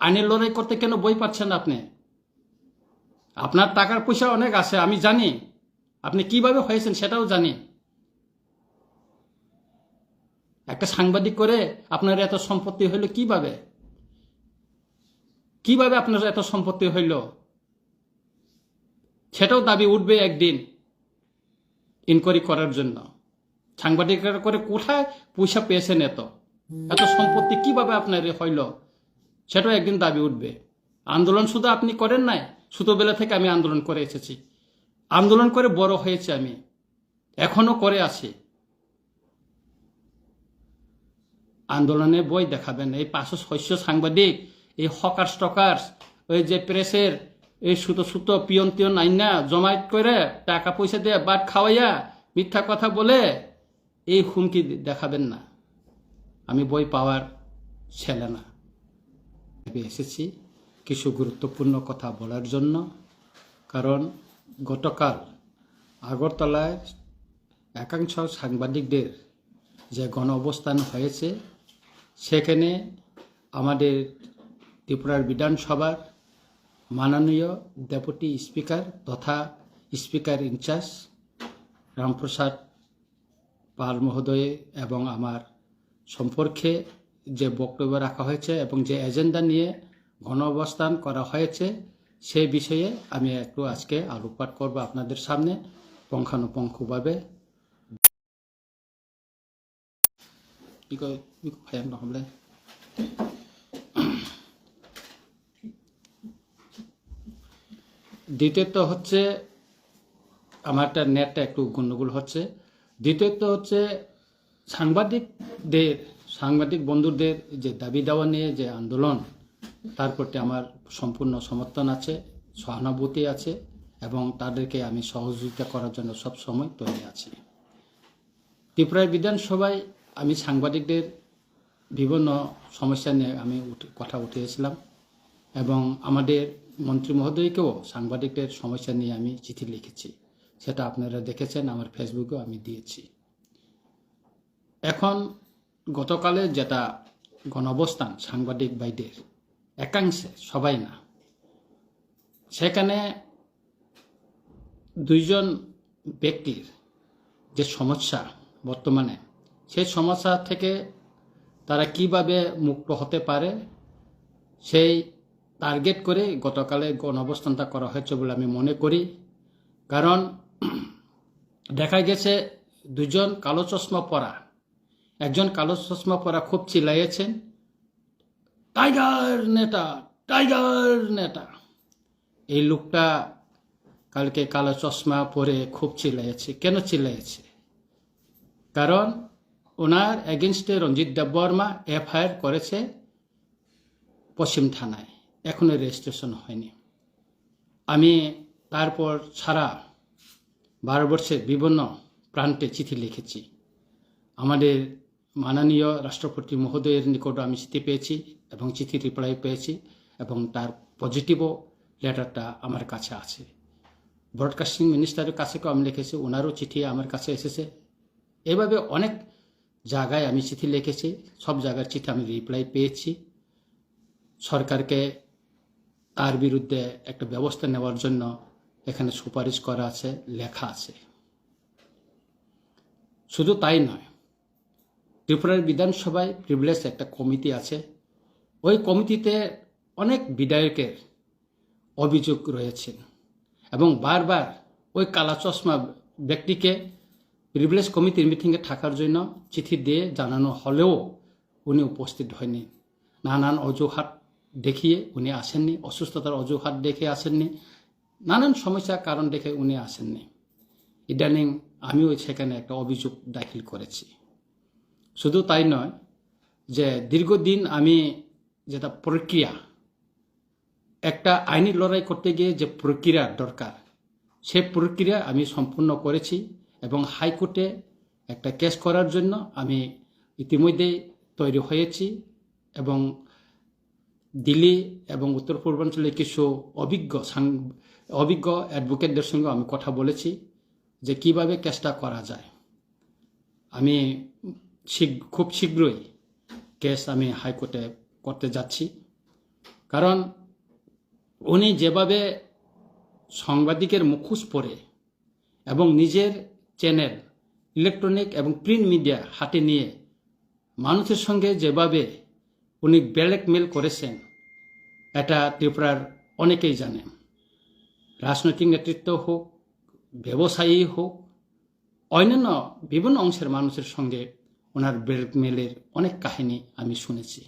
আইনের লড়াই করতে কেন বই পাচ্ছেন না আপনি? আপনার টাকার পয়সা অনেক আছে, আমি জানি। আপনি কিভাবে হয়েছেন সেটাও জানি। একটা সাংবাদিক করে আপনার এত সম্পত্তি হইল কিভাবে? কিভাবে আপনার এত সম্পত্তি হইল? সেটাও দাবি উঠবে একদিন ইনকোয়ারি করার জন্য। সাংবাদিকরা করে কোথায় পয়সা পেয়েছেন এত এত সম্পত্তি কিভাবে আপনার হইল, সেটাও একদিন দাবি উঠবে। আন্দোলন শুধু আপনি করেন নাই, ছোটবেলা থেকে আমি আন্দোলন করে এসেছি, আন্দোলন করে বড় হয়েছে, আমি এখনো করে আছি। আন্দোলনে বই দেখাবেন এই 500-600 সাংবাদিক, এই হকার্স টকার্স, ওই যে প্রেসের এই সুতো পিয়ন টিয়ন আইনা জমায়েত করে টাকা পয়সা দিয়ে বাদ খাওয়াইয়া মিথ্যা কথা বলে এই হুমকি দেখাবেন না। আমি বই পাওয়ার ছেলে না। এসেছি কিছু গুরুত্বপূর্ণ কথা বলার জন্য, কারণ গতকাল আগরতলায় একাংশ সাংবাদিকদের যে গণ অবস্থান হয়েছে, সেখানে আমাদের ত্রিপুরার বিধানসভার মাননীয় ডেপুটি স্পিকার তথা স্পিকার ইনচার্জ রামপ্রসাদ পাল মহোদয় এবং আমার সম্পর্কে যে বক্তব্য রাখা হয়েছে এবং যে এজেন্ডা নিয়ে গণ অবস্থান করা হয়েছে, সেই বিষয়ে আমি একটু আজকে আলোকপাত করব আপনাদের সামনে পুঙ্খানুপুঙ্খভাবে। দ্বিতীয়ত হচ্ছে আমারটা নেটটা একটু গন্ডগোল হচ্ছে। দ্বিতীয়ত হচ্ছে সাংবাদিক বন্ধুদের যে দাবি দেওয়া নিয়ে যে আন্দোলন, তার প্রতি আমার সম্পূর্ণ সমর্থন আছে, সহানুভূতি আছে এবং তাদেরকে আমি সহযোগিতা করার জন্য সব সময় তৈরি আছি। ত্রিপুরার বিধানসভায় আমি সাংবাদিকদের বিভিন্ন সমস্যা নিয়ে আমি কথা উঠিয়েছিলাম এবং আমাদের মন্ত্রী মহোদয়কেও সাংবাদিকদের সমস্যা নিয়ে আমি চিঠি লিখেছি, সেটা আপনারা দেখেছেন, আমার ফেসবুকেও আমি দিয়েছি। এখন গতকালে যেটা গণঅবস্থান সাংবাদিক ভাইদের একাংশে, সবাই না, সেখানে দুইজন ব্যক্তির যে সমস্যা বর্তমানে, সেই সমস্যা থেকে তারা কিভাবে মুক্ত হতে পারে সেই টার্গেট করে গতকালে গণঅবস্থানটা করা হয়েছে বলে আমি মনে করি। কারণ দেখা গেছে দুজন কালো চশমা পরা, একজন কালো চশমা পরা খুব চিল্লাইয়েছেন, টাইগার নেতা, টাইগার নেতা। এই লোকটা কালকে কালো চশমা পরে খুব চিল্লাইয়েছে। কেন চিল্লাইয়েছে? কারণ ওনার এগেনস্টে রঞ্জিত দেববর্মা এফআইআর করেছে পশ্চিম থানায়, এখনো রেজিস্ট্রেশন হয়নি। আমি তারপর সারা ভারতবর্ষের বিভিন্ন প্রান্তে চিঠি লিখেছি, আমাদের মাননীয় রাষ্ট্রপতি মহোদয়ের নিকটও আমি চিঠি পেয়েছি এবং চিঠি রিপ্লাই পেয়েছি এবং তার পজিটিভও লেটারটা আমার কাছে আছে। ব্রডকাস্টিং মিনিস্টারের কাছেও আমি লিখেছি, ওনারও চিঠি আমার কাছে এসেছে। এভাবে অনেক জায়গায় আমি চিঠি লিখেছি, সব জায়গার চিঠি আমি রিপ্লাই পেয়েছি। সরকারকে তার বিরুদ্ধে একটা ব্যবস্থা নেওয়ার জন্য এখানে সুপারিশ করা আছে, লেখা আছে। শুধু তাই নয়, ত্রিপুরার বিধানসভায় প্রিভিলেজ একটা কমিটি আছে, ওই কমিটিতে অনেক বিধায়কের অভিযোগ রয়েছে এবং বারবার ওই কালা চশমা ব্যক্তিকে প্রিভিলেজ কমিটির মিটিংয়ে থাকার জন্য চিঠি দিয়ে জানানো হলেও উনি উপস্থিত হয়নি। নানান অজুহাত দেখিয়ে উনি আসেননি, অসুস্থতার অজুহাত দেখে আসেননি, নানান সমস্যার কারণ দেখে উনি আসেননি। ইদানিং আমিও সেখানে একটা অভিযোগ দাখিল করেছি। শুধু তাই নয়, যে দীর্ঘদিন আমি যেটা প্রক্রিয়া, একটা আইনি লড়াই করতে গিয়ে যে প্রক্রিয়া দরকার, সেই প্রক্রিয়া আমি সম্পূর্ণ করেছি এবং হাইকোর্টে একটা কেস করার জন্য আমি ইতিমধ্যেই তৈরি হয়েছি এবং দিল্লি এবং উত্তর পূর্বাঞ্চলে কিছু অভিজ্ঞ অ্যাডভোকেটদের সঙ্গে আমি কথা বলেছি যে কিভাবে কেসটা করা যায়। আমি খুব শীঘ্রই কেস আমি হাইকোর্টে করতে যাচ্ছি কারণ উনি যেভাবে সাংবাদিকের মুখোশ পরে এবং নিজের চ্যানেল ইলেকট্রনিক এবং প্রিন্ট মিডিয়া হাতে নিয়ে মানুষের সঙ্গে যেভাবে উনি ব্ল্যাকমেল করেছেন, এটা ত্রিপুরার অনেকেই জানে। রাজনৈতিক নেতৃত্ব হোক, ব্যবসায়ী হোক, অন্যান্য বিভিন্ন অংশের মানুষের সঙ্গে ওনার ব্ল্যাকমেলের অনেক কাহিনী আমি শুনেছি।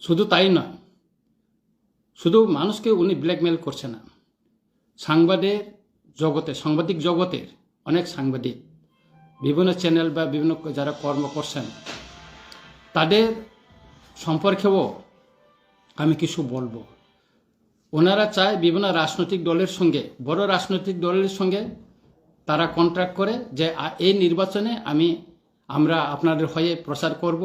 শুধু তাই নয়, শুধু মানুষকে উনি ব্ল্যাকমেল করছে না, সাংবাদিক জগতের অনেক সাংবাদিক বিভিন্ন চ্যানেল বা বিভিন্ন যারা কর্ম করছেন তাদের সম্পর্কেও আমি কিছু বলবো। ওনারা চায় বিভিন্ন রাজনৈতিক দলের সঙ্গে, বড় রাজনৈতিক দলের সঙ্গে তারা কন্ট্রাক্ট করে যে এই নির্বাচনে আমরা আপনাদের হয়ে প্রচার করব,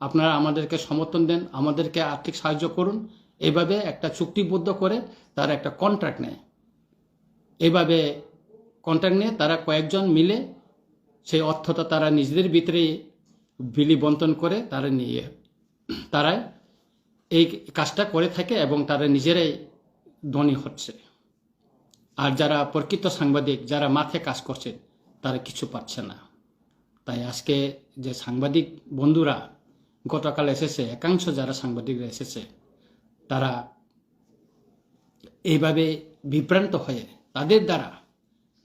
আপনারা আমাদেরকে সমর্থন দেন, আমাদেরকে আর্থিক সাহায্য করুন। এইভাবে একটা চুক্তিবদ্ধ করে তারা একটা কন্ট্রাক্ট নেয়। এইভাবে কন্ট্রাক্ট নিয়ে তারা কয়েকজন মিলে সেই অর্থটা তারা নিজেদের ভিতরে বিলি বন্টন করে তারা এই কাজটা করে থাকে এবং তারা নিজেরাই ধনী হচ্ছে। আর যারা প্রকৃত সাংবাদিক, যারা মাঠে কাজ করছে, তারা কিছু পাচ্ছে না। তাই আজকে যে সাংবাদিক বন্ধুরা গতকাল এসেছে, একাংশ যারা সাংবাদিকরা এসেছে, তারা এইভাবে বিভ্রান্ত হয়ে, তাদের দ্বারা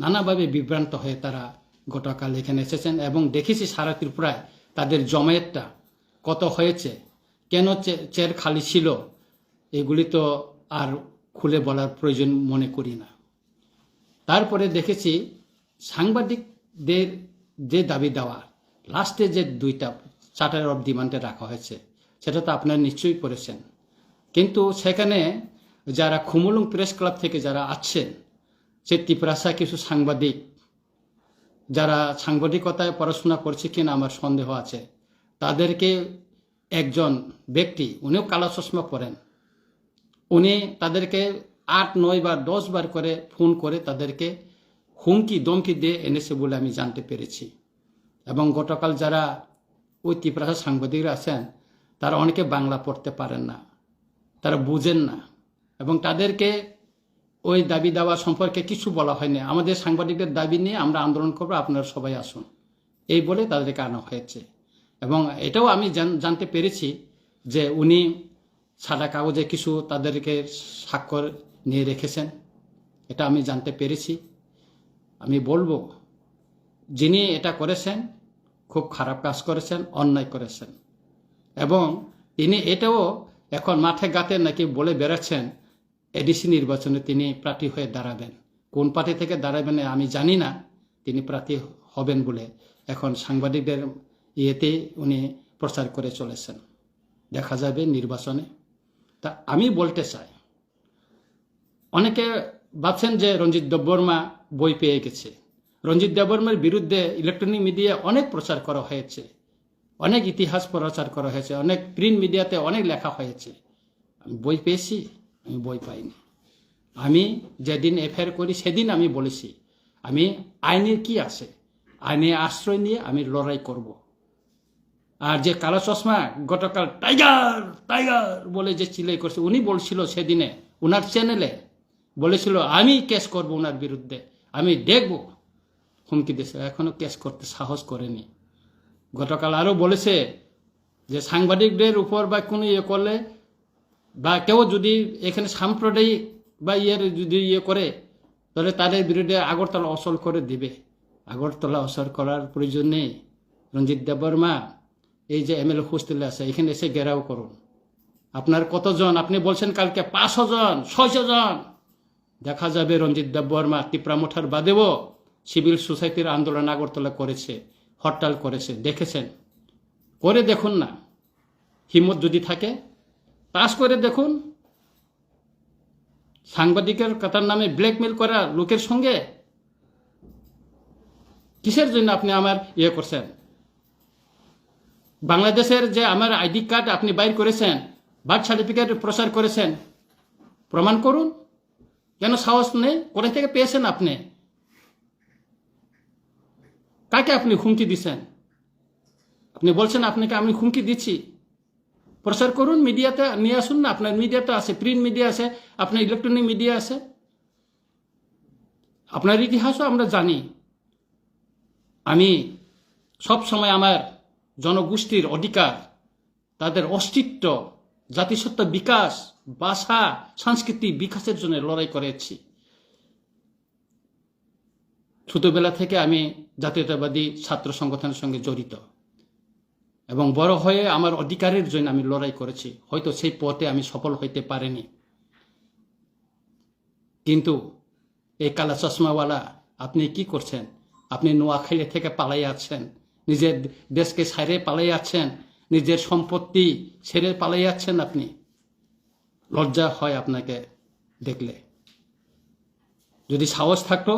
নানাভাবে বিভ্রান্ত হয়ে তারা গতকাল এখানে এসেছেন। এবং দেখেছি সারা ত্রিপুরায় তাদের জমায়েতটা কত হয়েছে, কেন চেয়ার খালি ছিল, এগুলি তো আর খুলে বলার প্রয়োজন মনে করি না। তারপরে দেখেছি সাংবাদিকদের যে দাবি দেওয়া লাস্টে যে 2টা চার্টার অফ ডিমান্ডে রাখা হয়েছে, সেটা তো আপনারা নিশ্চয়ই পড়েছেন। কিন্তু সেখানে যারা খুমুলুং প্রেস ক্লাব থেকে যারা আছেন, সে ত্রিপুরাশা কিছু সাংবাদিক, যারা সাংবাদিকতায় পড়াশোনা করছে কিনা আমার সন্দেহ আছে, তাদেরকে একজন ব্যক্তি, উনিও কালো চশমা পরেন, উনি তাদেরকে 8, 9 বা 10 বার করে ফোন করে তাদেরকে হুমকি দমকি দিয়ে এনেছে বলে আমি জানতে পেরেছি। এবং গতকাল যারা ওই ত্রিপুরা সাংবাদিকরা আছেন, তারা অনেকে বাংলা পড়তে পারেন না, তারা বুঝেন না, এবং তাদেরকে ওই দাবি দেওয়া সম্পর্কে কিছু বলা হয়নি। আমাদের সাংবাদিকদের দাবি নিয়ে আমরা আন্দোলন করবো, আপনারা সবাই আসুন, এই বলে তাদেরকে আনা হয়েছে। এবং এটাও আমি জানতে পেরেছি যে উনি সাদা কাগজে কিছু তাদেরকে স্বাক্ষর নিয়ে রেখেছেন, এটা আমি জানতে পেরেছি। আমি বলবো, যিনি এটা করেছেন খুব খারাপ কাজ করেছেন, অন্যায় করেছেন। এবং তিনি এটাও এখন মাঠে গাতে নাকি বলে বেড়াচ্ছেন এডিসি নির্বাচনে তিনি প্রার্থী হয়ে দাঁড়াবেন। কোন পার্টি থেকে দাঁড়াবেন আমি জানি না, তিনি প্রার্থী হবেন বলে এখন সাংবাদিকদের ইয়েতে উনি প্রচার করে চলেছেন। দেখা যাবে নির্বাচনে। তা আমি বলতে চাই, অনেকে ভাবছেন যে রঞ্জিত দেববর্মা বই পেয়ে গেছে। রঞ্জিত দেববর্মার বিরুদ্ধে ইলেকট্রনিক মিডিয়া অনেক প্রচার করা হয়েছে, অনেক ইতিহাস প্রচার করা হয়েছে, অনেক প্রিন্ট মিডিয়াতে অনেক লেখা হয়েছে। আমি বই পেয়েছি? আমি বই পাইনি। আমি যেদিন এফআইআর করি সেদিন আমি বলেছি আমি আইনের কি আছে, আইনে আশ্রয় নিয়ে আমি লড়াই করব। আর যে কালো চশমা গতকাল টাইগার টাইগার বলে যে চিলাই করছে, উনি বলছিল সেদিনে ওনার চ্যানেলে, বলেছিল আমি কেস করব ওনার বিরুদ্ধে, আমি দেখব, হুমকি দিয়েছে। এখনো কেস করতে সাহস করেনি। গতকাল আরও বলেছে যে সাংবাদিকদের উপর বা কোনো ইয়ে করলে বা কেউ যদি এখানে সাম্প্রদায়িক বা যদি করে, তাহলে তাদের বিরুদ্ধে আগরতলা অচল করে দিবে। আগরতলা অচল করার প্রয়োজন নেই। রঞ্জিত দেববর্মা এই যে এমএলএ হোস্টেলে আছে, এখানে এসে ঘেরাও করুন। আপনার কতজন? আপনি বলছেন কালকে 500 জন 600 জন। দেখা যাবে রঞ্জিত দেববর্মা ত্রিপুরা মোঠার বাদেও সিভিল সোসাইটির আন্দোলন আগরতলা করেছে, হরতাল করেছে, দেখেছেন। করে দেখুন না, হিম্মত যদি থাকে পাস করে দেখুন। সাংবাদিকের কথার নামে ব্ল্যাকমেল করা লোকের সঙ্গে কিসের জন্য আপনি আমার ইয়ে করছেন? বাংলাদেশের যে আমার আইডি কার্ড আপনি বাইর করেছেন, বার্থ সার্টিফিকেট প্রচার করেছেন, প্রমাণ করুন। কেন সাহস নেই? কোথা থেকে পেয়েছেন আপনি? কাকে আপনি হুমকি দিচ্ছেন? আপনি বলছেন আপনাকে আমি হুমকি দিচ্ছি, প্রচার করুন, মিডিয়াতে নিয়ে আসুন না। আপনার মিডিয়াতে আছে, প্রিন্ট মিডিয়া আছে, আপনার ইলেকট্রনিক মিডিয়া আছে। আপনার ইতিহাসও আমরা জানি। আমি সব সময় আমার জনগোষ্ঠীর অধিকার, তাদের অস্তিত্ব, জাতিসত্তা বিকাশ, ভাষা সংস্কৃতি বিকাশের জন্য লড়াই করেছি। ছোটবেলা থেকে আমি জাতীয়তাবাদী ছাত্র সংগঠনের সঙ্গে জড়িত এবং বড় হয়ে আমার অধিকারের জন্য আমি লড়াই করেছি। হয়তো সেই পথে আমি সফল হইতে পারিনি, কিন্তু এই কালা চশমাওয়ালা আপনি কি করছেন? আপনি নোয়াখালী থেকে পালাই আছেন, নিজের দেশকে ছেড়ে পালাই আছেন, নিজের সম্পত্তি ছেড়ে পালাই আছেন। আপনি লজ্জা হয় আপনাকে দেখলে। যদি সাহস থাকতো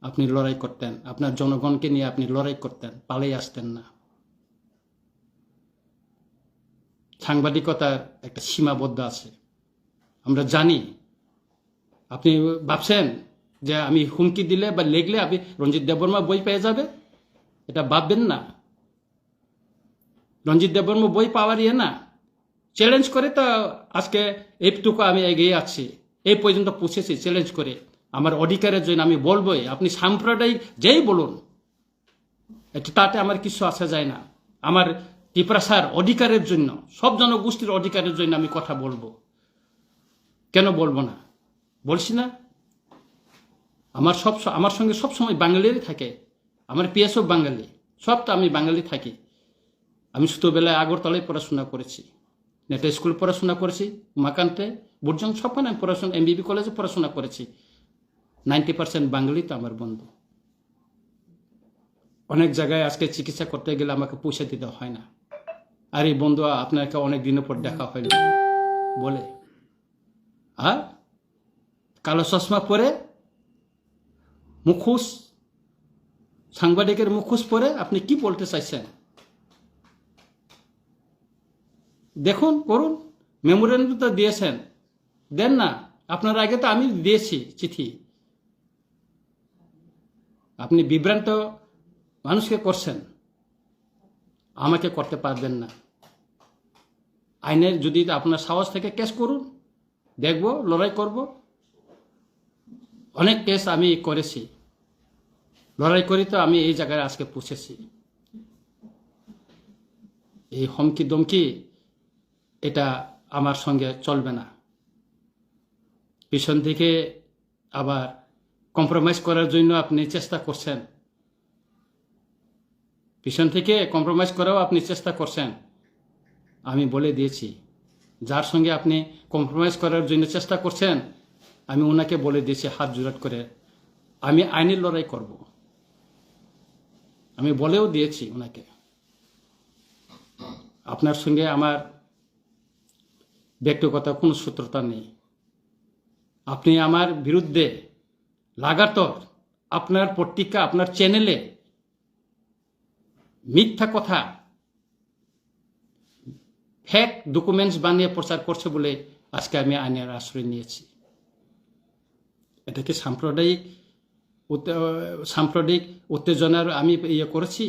আপনি লড়াই করতেন, আপনার জনগণকে নিয়ে আপনি লড়াই করতেন, পালাই আসতেন না। সাংবাদিকতার একটা সীমাবদ্ধ আছে, আমরা জানি। আপনি ভাবছেন যে আমি হুমকি দিলে বা লেখলে আপনি রঞ্জিত দেববর্মা বই পেয়ে যাবে, এটা ভাববেন না। রঞ্জিত দেববর্মা বই পাওয়ার না, চ্যালেঞ্জ করে তো আজকে এইটুকু আমি এগিয়ে আছি, এই পর্যন্ত পৌঁছেছি চ্যালেঞ্জ করে। আমার অধিকারের জন্য আমি বলবোই, আপনি সাম্প্রদায়িক যেই বলুন, তাতে আমার কিছু আসা যায় না। আমার ত্রিপুরার অধিকারের জন্য, সব জনগোষ্ঠীর অধিকারের জন্য আমি কথা বলবো। কেন বলবো না? বলছি না। আমার সঙ্গে সবসময় বাঙালিরই থাকে, আমার পিএসও বাঙালি, সব তো আমি বাঙালি থাকি। আমি ছোটবেলায় আগরতলায় পড়াশোনা করেছি, নেটা স্কুল পড়াশোনা করেছি, উমাকান্তে, বুর্জং, সবখানে আমি পড়াশোনা, এমবিবি কলেজে পড়াশোনা করেছি। 90% বাঙালি তো আমার বন্ধু। অনেক জায়গায় আজকে চিকিৎসা করতে গেলে আমাকে পয়সা দিতে হয় না। আর এই বন্ধু আপনাকে অনেক দিনের পর দেখা হইল বলে, আর কালো চশমা পরে, মুখোশ, সাংবাদিকের মুখোশ পরে আপনি কি বলতে চাইছেন? দেখুন, করুন। মেমোরেন্ডাম তো দিয়েছেন, দেন না। আপনার আগে তো আমি দিয়েছি চিঠি। আপনি বিভ্রান্ত মানুষকে করছেন, আমাকে করতে পারবেন না। আইনের যদি আপনার সাহস থেকে কেস করুন, দেখব, লড়াই করব। অনেক কেস আমি করেছি, লড়াই করি তো আমি এই জায়গায় আজকে পৌঁছেছি। এই হুমকি দমকি এটা আমার সঙ্গে চলবে না। পিছন থেকে আবার কম্প্রোমাইজ করার জন্য আপনি চেষ্টা করছেন, পিছন থেকে কম্প্রোমাইজ করাও আপনি চেষ্টা করছেন। আমি বলে দিয়েছি, যার সঙ্গে আপনি কম্প্রোমাইজ করার জন্য চেষ্টা করছেন, আমি ওনাকে বলে দিয়েছি হাত জোড়াট করে, আমি আইনের লড়াই করব। আমি বলেও দিয়েছি ওনাকে, আপনার সঙ্গে আমার ব্যক্তিগত কোনো শত্রুতা নেই। আপনি আমার বিরুদ্ধে লাগাতার আপনার পত্রিকা, আপনার চ্যানেলে মিথ্যা কথা, ফেক ডকুমেন্টস বানিয়ে প্রচার করছে বলে আজকে আমি আইনের আশ্রয় নিয়েছি। এটাকে সাম্প্রদায়িক উত্তেজনার আমি ইয়ে করেছি?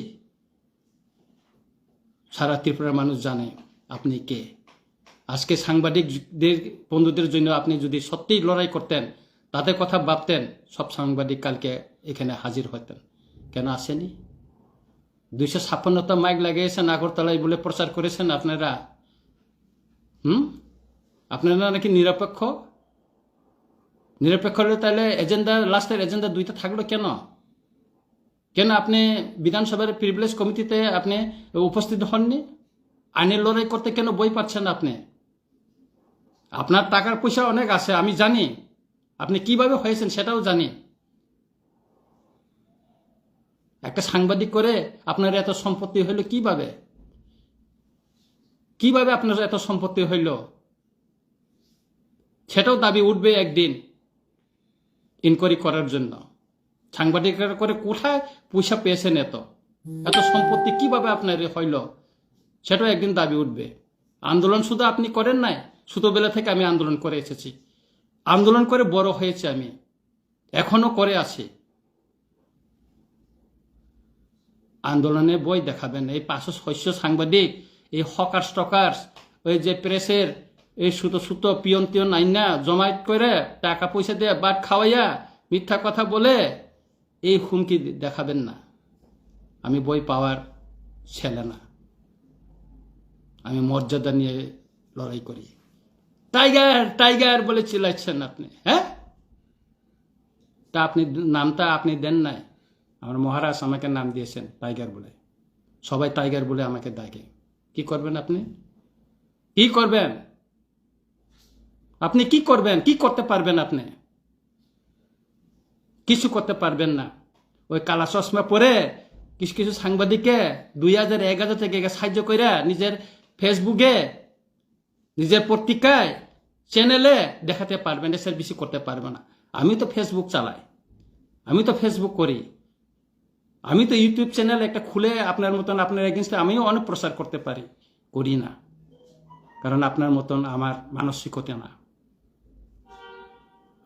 সারা ত্রিপুরার মানুষ জানে আপনি কে। আজকে সাংবাদিকদের বন্ধুদের জন্য আপনি যদি সত্যিই লড়াই করতেন, তাদের কথা ভাবতেন, সব সাংবাদিক কালকে এখানে হাজির হতেন। কেন আসেনি? 256টা মাইক লাগিয়েছেন আগরতলায় বলে প্রচার করেছেন আপনারা। আপনারা নাকি নিরপেক্ষ হলে তাহলে এজেন্ডা, লাস্টের এজেন্ডা 2টা থাকলো কেন? কেন আপনি বিধানসভার প্রিভিলেজ কমিটিতে আপনি উপস্থিত হননি? আইনের লড়াই করতে কেন বই পাচ্ছেন আপনি? আপনার টাকার পয়সা অনেক আছে, আমি জানি। আপনি কিভাবে হয়েছেন সেটাও জানি। একটা সাংবাদিক করে আপনার এত সম্পত্তি হইল কিভাবে? কিভাবে আপনার এত সম্পত্তি হইল? সেটাও দাবি উঠবে একদিন ইনকোয়ারি করার জন্য। সাংবাদিকরা করে কোথায় পয়সা পেয়েছেন, এত সম্পত্তি কিভাবে আপনার হইল, সেটাও একদিন দাবি উঠবে। আন্দোলন শুধু আপনি করেন নাই, ছোটবেলা থেকে আমি আন্দোলন করে এসেছি, আন্দোলন করে বড় হয়েছে, আমি এখনো করে আছি। আন্দোলনে বই দেখাবেন। এই 500-600 সাংবাদিক এই হকার্স টকার্স ওই যে প্রেসের এই সুতো সুতো পিয়ন টিয়ন আইনা জমায়েত করে টাকা পয়সা দিয়ে বাট খাওয়াইয়া মিথ্যা কথা বলে এই হুমকি দেখাবেন না। আমি বই পাওয়ার ছেলে না, আমি মর্যাদা নিয়ে লড়াই করি। টাইগার টাইগার বলে চিল্লাচ্ছেন আপনি, হ্যাঁ? তা আপনি নামটা আপনি দেন নাই, আমার মহারাজ আমাকে নাম দিয়েছেন টাইগার বলে, সবাই টাইগার বলে আমাকে ডাকে। কি করবেন আপনি? কি করবেন আপনি? কি করবেন? কি করতে পারবেন আপনি? কিছু করতে পারবেন না। ওই কালা চশমা পরে কিছু কিছু সাংবাদিককে 2011 থেকে সাহায্য করে নিজের ফেসবুকে, নিজের পত্রিকায়, চ্যানেলে দেখাতে পারবেন, এসের বেশি করতে পারবে না। আমি তো ফেসবুক চালাই, আমি তো ফেসবুক করি, আমি তো ইউটিউব চ্যানেল একটা খুলে আপনার মতন আপনার এগেনস্টে আমিও অনেক প্রচার করতে পারি, করি না। কারণ আপনার মতন আমার মানসিকতা না।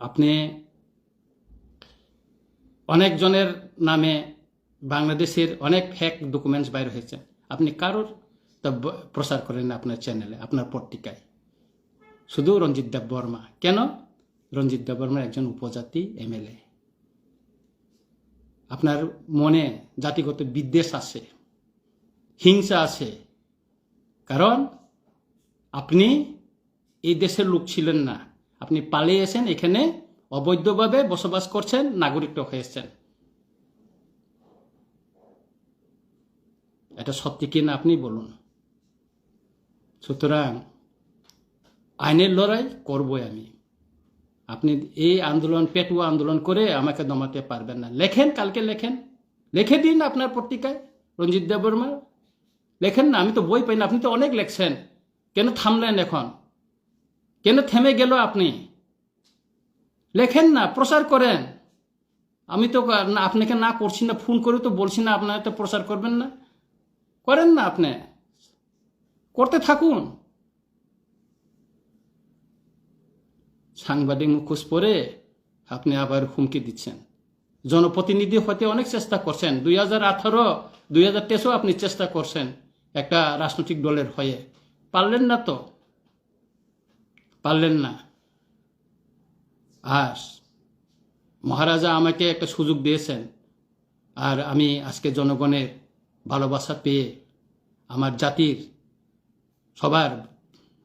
আপনি অনেকজনের নামে বাংলাদেশের অনেক ফেক ডকুমেন্টস বাইর হয়েছে, আপনি কারোর তা প্রচার করেন না আপনার চ্যানেলে, আপনার পত্রিকায়। শুধু রঞ্জিত দেব বর্মা। কেন? রঞ্জিত দেব বর্মা একজন উপজাতি এমএলএ। আপনার মনে জাতিগত বিদ্বেষ আছে, হিংসা আছে, কারণ আপনি এই দেশের লোক ছিলেন না, আপনি পালিয়ে এসেন, এখানে অবৈধভাবে বসবাস করছেন, নাগরিক হয়েছেন। এটা সত্যি কিনা আপনি বলুন। সুতরাং আইনের লড়াই করবই আমি। আপনি এই আন্দোলন, পেটুয়া আন্দোলন করে আমাকে দমাতে পারবেন না। লেখেন, কালকে লেখেন, লিখে দিন আপনার পত্রিকায় রঞ্জিত দেব বর্মা, লেখেন না। আমি তো বই পাই না, আপনি তো অনেক লেখছেন, কেন থামলেন এখন? কেন থেমে গেল আপনি? লেখেন না, প্রচার করেন। আমি তো আপনাকে না করছি না, ফোন করে তো বলছি না আপনার তো প্রচার করবেন না, করেন না, আপনি করতে থাকুন। সাংবাদিক মুখোশ পরে আপনি আবার হুমকি দিচ্ছেন। জনপ্রতিনিধি হতে অনেক চেষ্টা করছেন, 2018, 2023 আপনি চেষ্টা করছেন একটা রাজনৈতিক দলের হয়ে, পারলেন না তো, পারলেন না। আর মহারাজা আমাকে একটা সুযোগ দিয়েছেন, আর আমি আজকে জনগণের ভালোবাসা পেয়ে, আমার জাতির সবার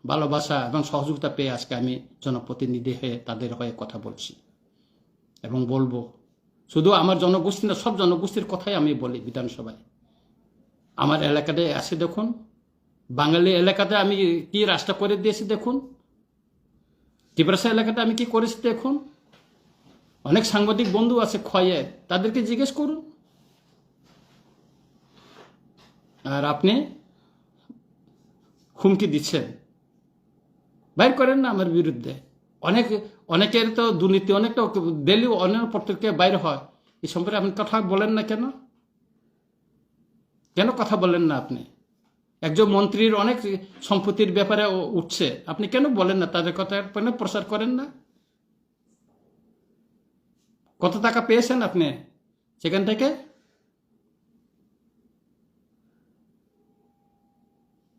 ভালোবাসা এবং সহযোগিতা পেয়ে আজকে আমি জনপ্রতিনিধি হয়ে তাদের হয়ে কথা বলছি এবং বলবো। শুধু আমার জনগোষ্ঠী না, সব জনগোষ্ঠীর কথাই আমি বলি বিধানসভায়। আমার এলাকাতে আছে দেখুন, বাঙালি এলাকাতে আমি কি রাস্তা করে দিয়েছি দেখুন, ত্রিপুরা এলাকাতে আমি কি করেছি দেখুন। অনেক সাংবাদিক বন্ধু আছে ক্ষয়ে, তাদেরকে জিজ্ঞেস করুন। আর আপনি হুমকি দিচ্ছেন, বাইর করেন না আমার বিরুদ্ধে। অনেকের তো দুর্নীতি, অনেকটা ডেলি অন্যান্য পত্রিকায় বাইরে হয়, এই সম্পর্কে আপনি কথা বলেন না কেন? কেন কথা বলেন না আপনি? একজন মন্ত্রীর অনেক সম্পত্তির ব্যাপারে উঠছে, আপনি কেন বলেন না? তাদের কথা কেন প্রচার করেন না? কত টাকা পেয়েছেন আপনি সেখান থেকে?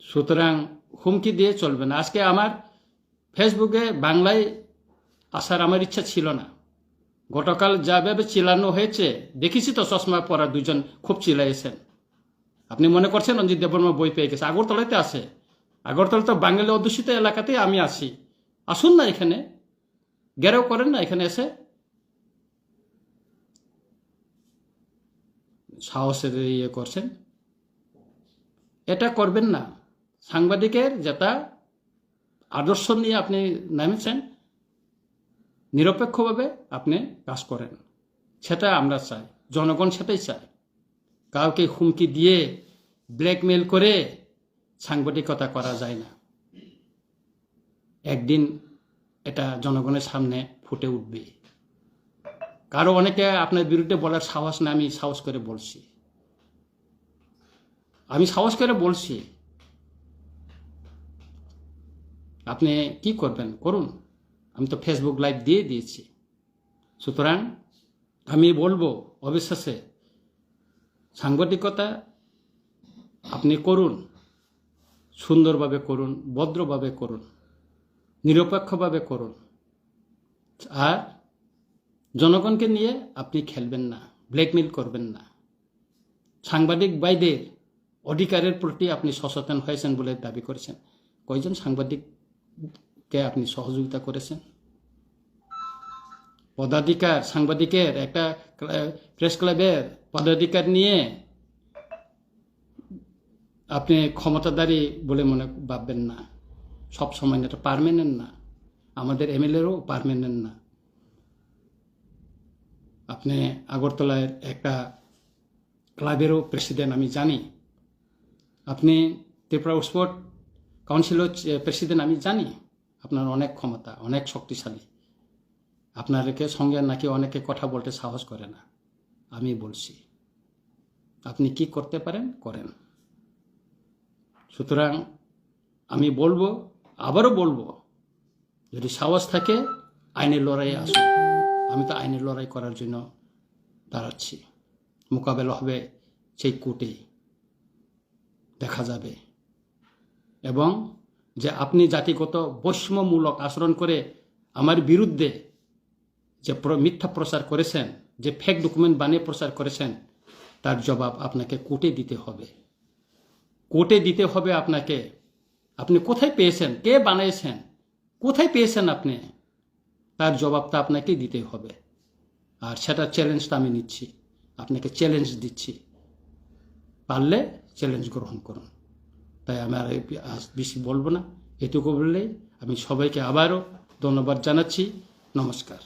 সুতরাং হুমকি দিয়ে চলবে না। আজকে আমার ফেসবুকে বাংলায় আসার আমার ইচ্ছা ছিল না। গতকাল যাভাবে চিল্লানো হয়েছে দেখেছি তো, চশমা পরা দুজন খুব চিল্লাইছেন। আপনি মনে করছেন রঞ্জিত দেব বর্মা বই পেয়ে গেছে? আগরতলাতে আছে। আগরতলা তো বাঙালি অধ্যুষিত এলাকাতে আমি আছি। আসুন না এখানে, গেরাও করেন না এখানে এসে। সাহসের ইয়ে করছেন, এটা করবেন না। সাংবাদিকের যেটা আদর্শ নিয়ে আপনি নেমেছেন, নিরপেক্ষভাবে আপনি কাজ করেন, সেটা আমরা চাই, জনগণ সেটাই চায়। কাউকে হুমকি দিয়ে ব্ল্যাকমেল করে সাংবাদিকতা করা যায় না। একদিন এটা জনগণের সামনে ফুটে উঠবে। কারো অনেকে আপনার বিরুদ্ধে বলার সাহস না, আমি সাহস করে বলছি, আমি সাহস করে বলছি। আপনি কি করবেন করুন, আমি তো ফেসবুক লাইভ দিয়ে দিয়েছি। সুতরাং আমি বলবো, অবিশ্বাসে সাংবাদিকতা আপনি করুন, সুন্দরভাবে করুন, ভদ্রভাবে করুন, নিরপেক্ষভাবে করুন। আর জনগণকে নিয়ে আপনি খেলবেন না, ব্ল্যাকমেল করবেন না। সাংবাদিক ভাইদের অধিকারের প্রতি আপনি সচেতন হয়েছেন বলে দাবি করেছেন। কয়জন সাংবাদিককে আপনি সহযোগিতা করেছেন? পদাধিকার, সাংবাদিকের একটা প্রেস ক্লাবের পদাধিকার নিয়ে আপনি ক্ষমতাধারী বলে মনে ভাববেন না। সব সময় এটা পার্মানেন্ট না, আমাদের এমএলএরও পার্মানেন্ট না। আপনি আগরতলার একটা ক্লাবেরও প্রেসিডেন্ট আমি জানি, আপনি ত্রিপুরা স্পোর্ট কাউন্সিলও প্রেসিডেন্ট আমি জানি। আপনার অনেক ক্ষমতা, অনেক শক্তিশালী। আপনাদেরকে সঙ্গে নাকি অনেকে কথা বলতে সাহস করে না। আমি বলছি আপনি কি করতে পারেন করেন। সুতরাং আমি বলবো, আবারও বলবো, যদি সাহস থাকে আইনের লড়াইয়ে আসুন। আমি তো আইনের লড়াই করার জন্য দাঁড়াচ্ছি। মোকাবেলা হবে সেই কোর্টে, দেখা যাবে। এবং যে আপনি জাতিগত বৈষম্যমূলক আচরণ করে আমার বিরুদ্ধে যে মিথ্যা প্রচার করেছেন, যে ফেক ডকুমেন্ট বানিয়ে প্রচার করেছেন, তার জবাব আপনাকে কোর্টে দিতে হবে। কোর্টে দিতে হবে আপনাকে। আপনি কোথায় পেয়েছেন, কে বানিয়েছেন, কোথায় পেয়েছেন আপনি, তার জবাবটা আপনাকে দিতে হবে। আর সেটা চ্যালেঞ্জটা আমি নিচ্ছি, আপনাকে চ্যালেঞ্জ দিচ্ছি। পারলে চ্যালেঞ্জ গ্রহণ করুন। তাই আমি আর বেশি বলবো না, এটুকু বললেই আমি সবাইকে আবারও ধন্যবাদ জানাচ্ছি। নমস্কার।